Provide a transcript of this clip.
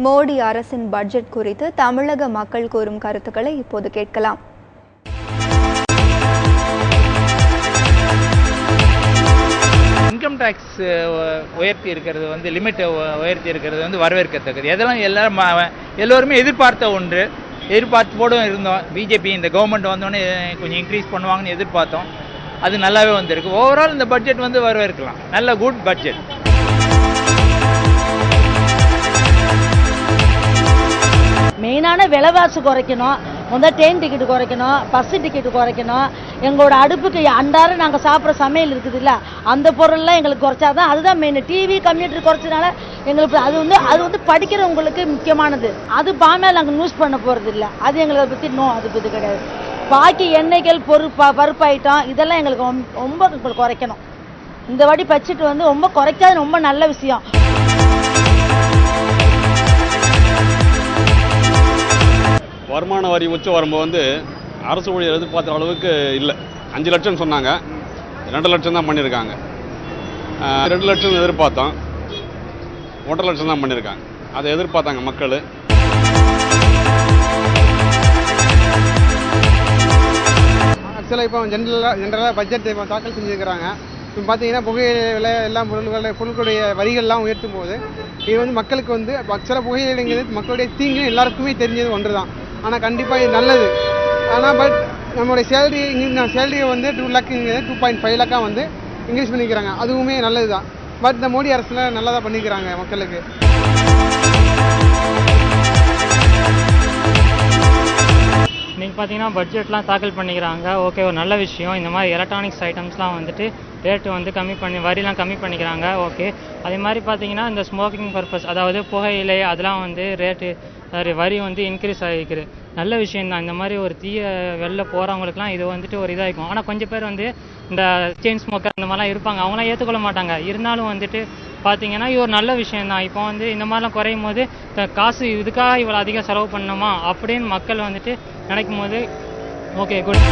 மோடி அரசின் பட்ஜெட் குறித்து தமிழக மக்கள் கூறும் கருத்துக்களை இப்போது கேட்கலாம். இன்கம் டாக்ஸ் உயர்த்தி இருக்கிறது லிமிட்டை உயர்த்தி இருக்கிறது வரவேற்கத்தக்கது. எல்லோருமே எதிர்பார்த்த ஒன்று, எதிர்பார்ப்போடும் இருந்தோம். பிஜேபி இந்த கவர்மெண்ட் வந்தோடனே கொஞ்சம் இன்க்ரீஸ் பண்ணுவாங்கன்னு எதிர்பார்த்தோம். அது நல்லாவே வந்திருக்கு. ஓவரால் இந்த பட்ஜெட் வரவேற்கலாம். நல்ல குட் பட்ஜெட். மெயினான விலைவாசி குறைக்கணும், ட்ரெயின் டிக்கெட்டு குறைக்கணும், பஸ் டிக்கெட்டு குறைக்கணும். எங்களோட அடுப்புக்கு அன்றாடம் நாங்கள் சாப்பிட்ற சமையல் இருக்குது இல்லை, அந்த பொருள்லாம் எங்களுக்கு குறைச்சாதான். அதுதான் மெயின். டிவி கம்ப்யூட்டர் குறைச்சதுனால எங்களுக்கு அது படிக்கிறவங்களுக்கு முக்கியமானது. அது பாமேல் நாங்கள் நியூஸ் பண்ண போகிறது இல்லை. அது எங்களை பற்றி அது பற்றி கிடையாது. பாக்கி எண்ணெய்கள் பருப்பு ஐட்டம் இதெல்லாம் எங்களுக்கு ரொம்ப குறைக்கணும். இந்த வாட்டி பட்ஜெட் ரொம்ப குறைக்காது, ரொம்ப நல்ல விஷயம். வருமான வரி உச்ச வரும்போது அரசு ஊழியர் எதிர்பார்த்த அளவுக்கு இல்லை. 5 லட்சம் சொன்னாங்க, 2 லட்சம் தான் பண்ணியிருக்காங்க. 2 லட்சம் எதிர்பார்த்தோம், 1.5 லட்சம் தான் பண்ணியிருக்காங்க. அதை எதிர்பார்த்தாங்க மக்கள். ஆக்சுவலாக இப்போ ஜென்ரலாக பட்ஜெட் இப்போ தாக்கல் செஞ்சுருக்கிறாங்க. இப்போ பார்த்தீங்கன்னா புகையிலை விலை எல்லா பொருட்களுடைய வரிகள்லாம் உயர்த்தும் போது இது மக்களுக்கு ஆக்சுவலாக புகையிலைங்கிறது மக்களுடைய தீங்கு எல்லாருக்குமே தெரிஞ்சது ஒன்று தான். ஆனால் கண்டிப்பாக இது நல்லது. ஆனால் பட் நம்மளுடைய சேலரியை 2 லேக்குங்கிறது 2.5 லேக்காக இன்க்ரீஸ் பண்ணிக்கிறாங்க. அதுவுமே நல்லது தான். பட் இந்த மோடி அரசில் நல்லா தான் பண்ணிக்கிறாங்க மக்களுக்கு. இன்றைக்கி பார்த்தீங்கன்னா பட்ஜெட்லாம் தாக்கல் பண்ணிக்கிறாங்க. ஓகே, ஒரு நல்ல விஷயம். இந்த மாதிரி எலக்ட்ரானிக்ஸ் ஐட்டம்ஸ்லாம் ரேட்டு கம்மி பண்ணி வரிலாம் கம்மி பண்ணிக்கிறாங்க. ஓகே, அதே மாதிரி பார்த்தீங்கன்னா இந்த ஸ்மோக்கிங் பர்பஸ், அதாவது புகையிலை, அதெல்லாம் ரேட்டு வரி இன்க்ரீஸ் ஆகிக்குது. நல்ல விஷயந்தான். இந்த மாதிரி ஒரு தீய வெளில போகிறவங்களுக்குலாம் இது ஒரு இதாகிக்கும். ஆனால் கொஞ்சம் பேர் இந்த செயின் ஸ்மோக்கர் இந்த மாதிரிலாம் இருப்பாங்க. அவங்களாம் ஏற்றுக்கொள்ள மாட்டாங்க. இருந்தாலும் பார்த்தீங்கன்னா இது ஒரு நல்ல விஷயந்தான். இப்போ இந்த மாதிரிலாம் குறையும் போது காசு இதுக்காக இவ்வளோ அதிகம் செலவு பண்ணணுமா அப்படின்னு மக்கள் நினைக்கும் போது ஓகே குட்.